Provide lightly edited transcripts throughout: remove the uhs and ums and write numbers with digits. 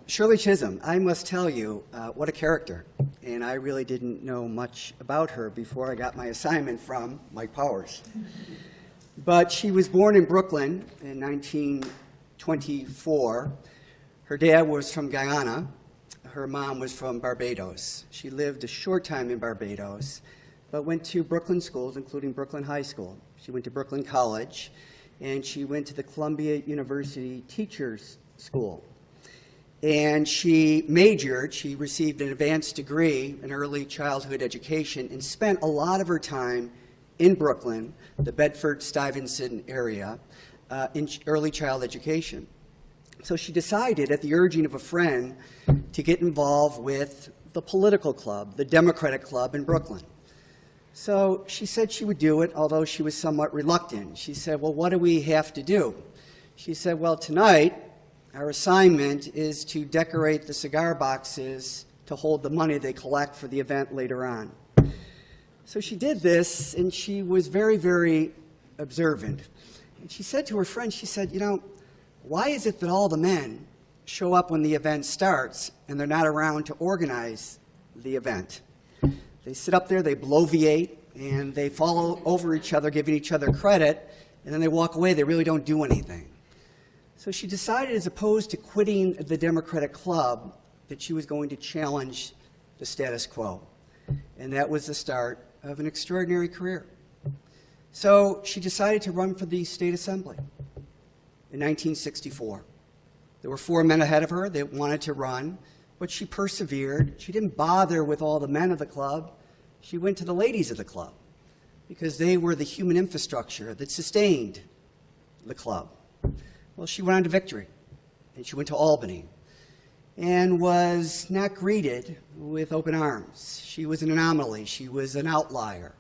Shirley Chisholm, I must tell you, what a character. And I really didn't know much about her before I got my assignment from Mike Powers. But she was born in Brooklyn in 1924. Her dad was from Guyana. Her mom was from Barbados. She lived a short time in Barbados, but went to Brooklyn schools, including Brooklyn High School. She went to Brooklyn College, and she went to the Columbia University Teachers School. And she received an advanced degree in early childhood education and spent a lot of her time in Brooklyn, the Bedford-Stuyvesant area, in early child education. So she decided, at the urging of a friend, to get involved with the political club, the Democratic Club in Brooklyn. So she said she would do it, although she was somewhat reluctant. She said, well, what do we have to do? She said, well, tonight, our assignment is to decorate the cigar boxes to hold the money they collect for the event later on. So she did this, and she was very, very observant. And she said to her friend, she said, you know, why is it that all the men show up when the event starts and they're not around to organize the event? They sit up there, they bloviate, and they fall over each other, giving each other credit, and then they walk away. They really don't do anything. So she decided, as opposed to quitting the Democratic Club, that she was going to challenge the status quo. And that was the start of an extraordinary career. So she decided to run for the state assembly in 1964. There were 4 men ahead of her that wanted to run, but she persevered. She didn't bother with all the men of the club. She went to the ladies of the club because they were the human infrastructure that sustained the club. Well, she went on to victory, and she went to Albany and was not greeted with open arms. She was an anomaly. She was an outlier.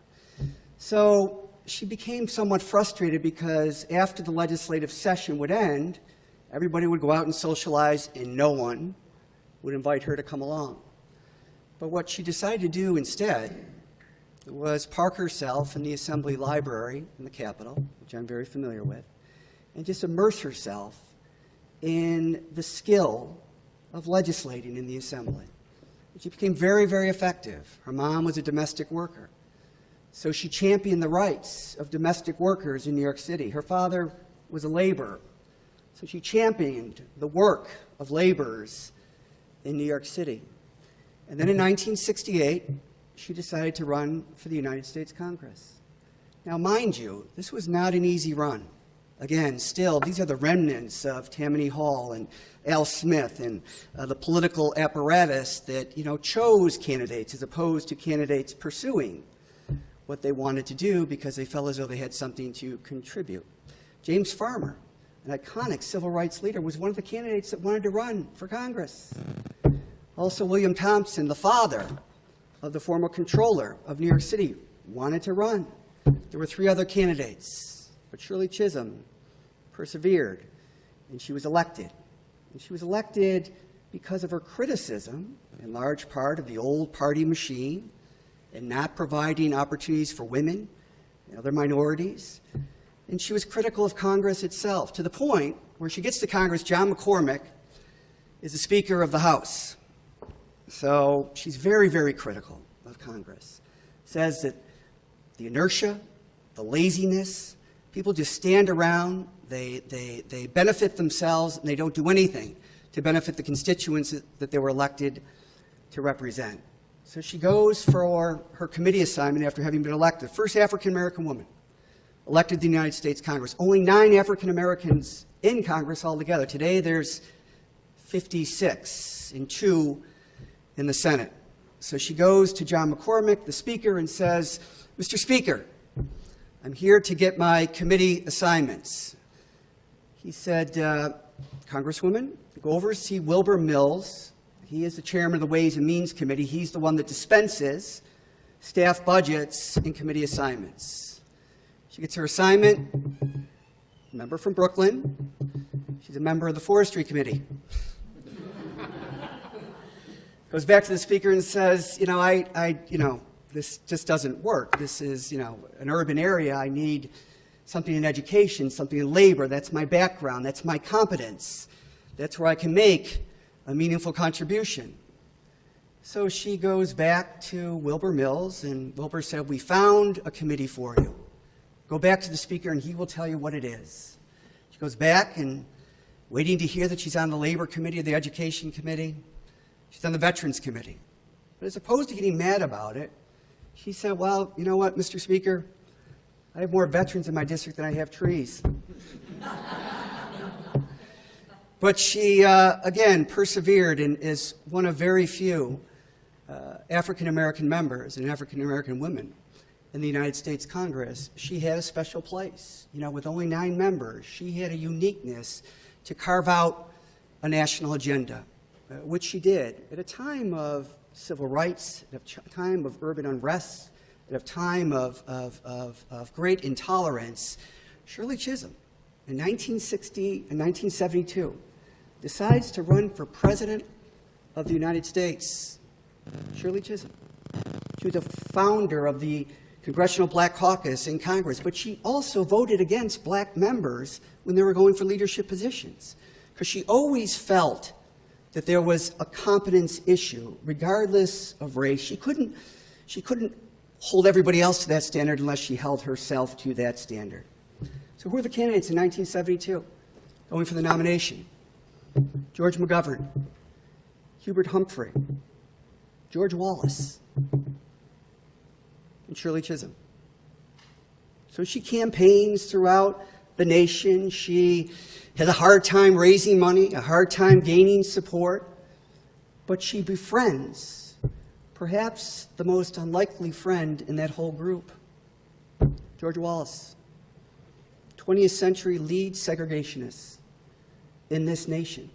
So she became somewhat frustrated because after the legislative session would end, everybody would go out and socialize, and no one would invite her to come along. But what she decided to do instead was park herself in the Assembly Library in the Capitol, which I'm very familiar with, and just immerse herself in the skill of legislating in the Assembly. She became very, very effective. Her mom was a domestic worker, so she championed the rights of domestic workers in New York City. Her father was a laborer, so she championed the work of laborers in New York City. And then in 1968, she decided to run for the United States Congress. Now, mind you, this was not an easy run. Again, still, these are the remnants of Tammany Hall and Al Smith and the political apparatus that, chose candidates as opposed to candidates pursuing what they wanted to do because they felt as though they had something to contribute. James Farmer, an iconic civil rights leader, was one of the candidates that wanted to run for Congress. Also, William Thompson, the father of the former comptroller of New York City, wanted to run. There were 3 other candidates. But Shirley Chisholm persevered, and she was elected. And she was elected because of her criticism, in large part, of the old party machine and not providing opportunities for women and other minorities. And she was critical of Congress itself, to the point where she gets to Congress, John McCormick is the Speaker of the House. So she's very, very critical of Congress. Says that the inertia, the laziness, people just stand around, they benefit themselves, and they don't do anything to benefit the constituents that they were elected to represent. So she goes for her committee assignment after having been elected. First African-American woman elected to the United States Congress. Only 9 African-Americans in Congress altogether. Today there's 56 and 2 in the Senate. So she goes to John McCormick, the Speaker, and says, Mr. Speaker, I'm here to get my committee assignments. He said, Congresswoman, go over and see Wilbur Mills. He is the chairman of the Ways and Means Committee. He's the one that dispenses staff budgets and committee assignments. She gets her assignment, member from Brooklyn. She's a member of the Forestry Committee. Goes back to the Speaker and says, this just doesn't work. This is, an urban area. I need something in education, something in labor. That's my background. That's my competence. That's where I can make a meaningful contribution. So she goes back to Wilbur Mills, and Wilbur said, we found a committee for you. Go back to the speaker and he will tell you what it is. She goes back and waiting to hear that she's on the Labor Committee or the Education Committee. She's on the Veterans Committee. But as opposed to getting mad about it, she said, well, you know what, Mr. Speaker? I have more veterans in my district than I have trees. But she, again, persevered and is one of very few African-American members and African-American women in the United States Congress. She had a special place. You know, with only 9 members, she had a uniqueness to carve out a national agenda, which she did at a time of civil rights, at a time of urban unrest, at a time of great intolerance. Shirley Chisholm, in 1960 and 1972, decides to run for President of the United States. Shirley Chisholm. She was a founder of the Congressional Black Caucus in Congress, but she also voted against black members when they were going for leadership positions, because she always felt that there was a competence issue, regardless of race. She couldn't hold everybody else to that standard unless she held herself to that standard. So who were the candidates in 1972 going for the nomination? George McGovern, Hubert Humphrey, George Wallace, and Shirley Chisholm. So she campaigns throughout the nation. She has a hard time raising money, a hard time gaining support, but she befriends perhaps the most unlikely friend in that whole group, George Wallace, 20th century lead segregationist in this nation.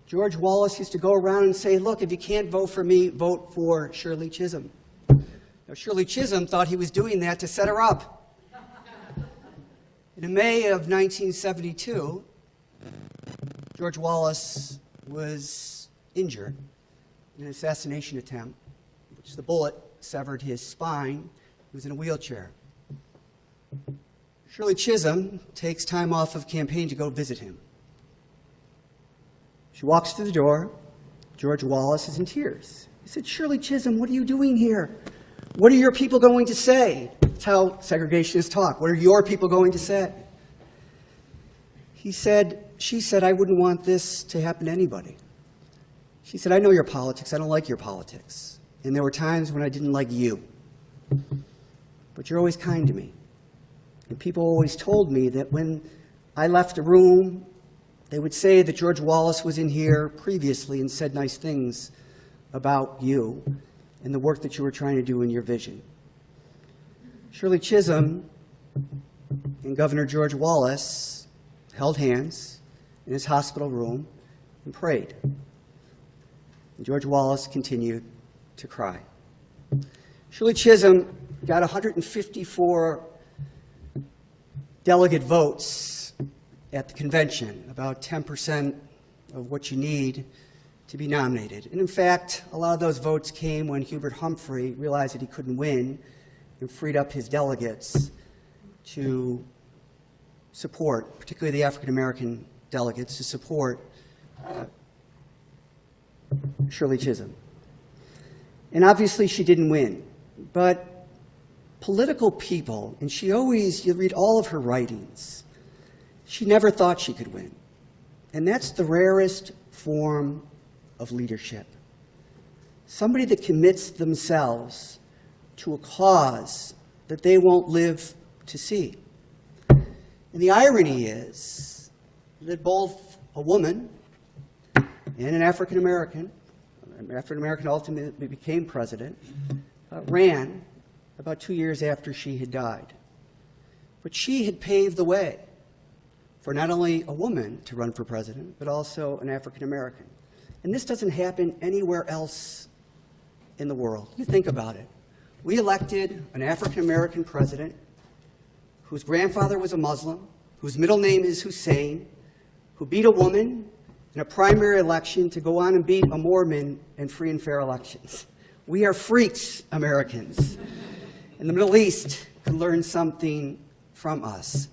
George Wallace used to go around and say, look, if you can't vote for me, vote for Shirley Chisholm. Now, Shirley Chisholm thought he was doing that to set her up. In May of 1972, George Wallace was injured in an assassination attempt, which the bullet severed his spine. He was in a wheelchair. Shirley Chisholm takes time off of campaign to go visit him. She walks through the door. George Wallace is in tears. He said, Shirley Chisholm, what are you doing here? What are your people going to say? That's how segregationists talk. What are your people going to say? She said, I wouldn't want this to happen to anybody. She said, I know your politics. I don't like your politics. And there were times when I didn't like you. But you're always kind to me. And people always told me that when I left the room, they would say that George Wallace was in here previously and said nice things about you and the work that you were trying to do in your vision. Shirley Chisholm and Governor George Wallace held hands in his hospital room and prayed. And George Wallace continued to cry. Shirley Chisholm got 154 delegate votes at the convention, about 10% of what you need to be nominated. And in fact, a lot of those votes came when Hubert Humphrey realized that he couldn't win and freed up his delegates to support, particularly the African-American delegates, to support Shirley Chisholm. And obviously she didn't win, but political people, and she always, you read all of her writings, she never thought she could win. And that's the rarest form of leadership. Somebody that commits themselves to a cause that they won't live to see. And the irony is that both a woman and an African-American ultimately became president, ran about 2 years after she had died. But she had paved the way for not only a woman to run for president, but also an African-American. And this doesn't happen anywhere else in the world. You think about it. We elected an African-American president whose grandfather was a Muslim, whose middle name is Hussein, who beat a woman in a primary election to go on and beat a Mormon in free and fair elections. We are freaks, Americans. And the Middle East can learn something from us.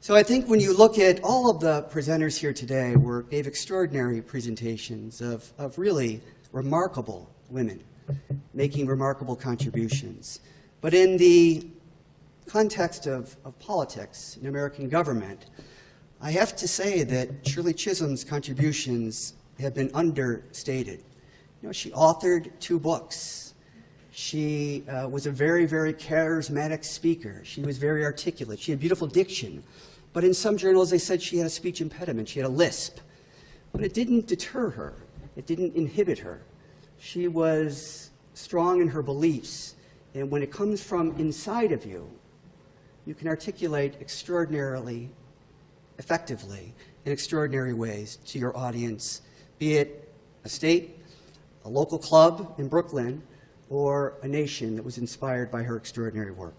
So I think when you look at all of the presenters here today gave extraordinary presentations of really remarkable women making remarkable contributions. But in the context of politics in American government, I have to say that Shirley Chisholm's contributions have been understated. You know, she authored 2 books. She was a very, very charismatic speaker. She was very articulate. She had beautiful diction. But in some journals, they said she had a speech impediment. She had a lisp. But it didn't deter her. It didn't inhibit her. She was strong in her beliefs. And when it comes from inside of you, you can articulate extraordinarily effectively in extraordinary ways to your audience, be it a state, a local club in Brooklyn, or a nation that was inspired by her extraordinary work.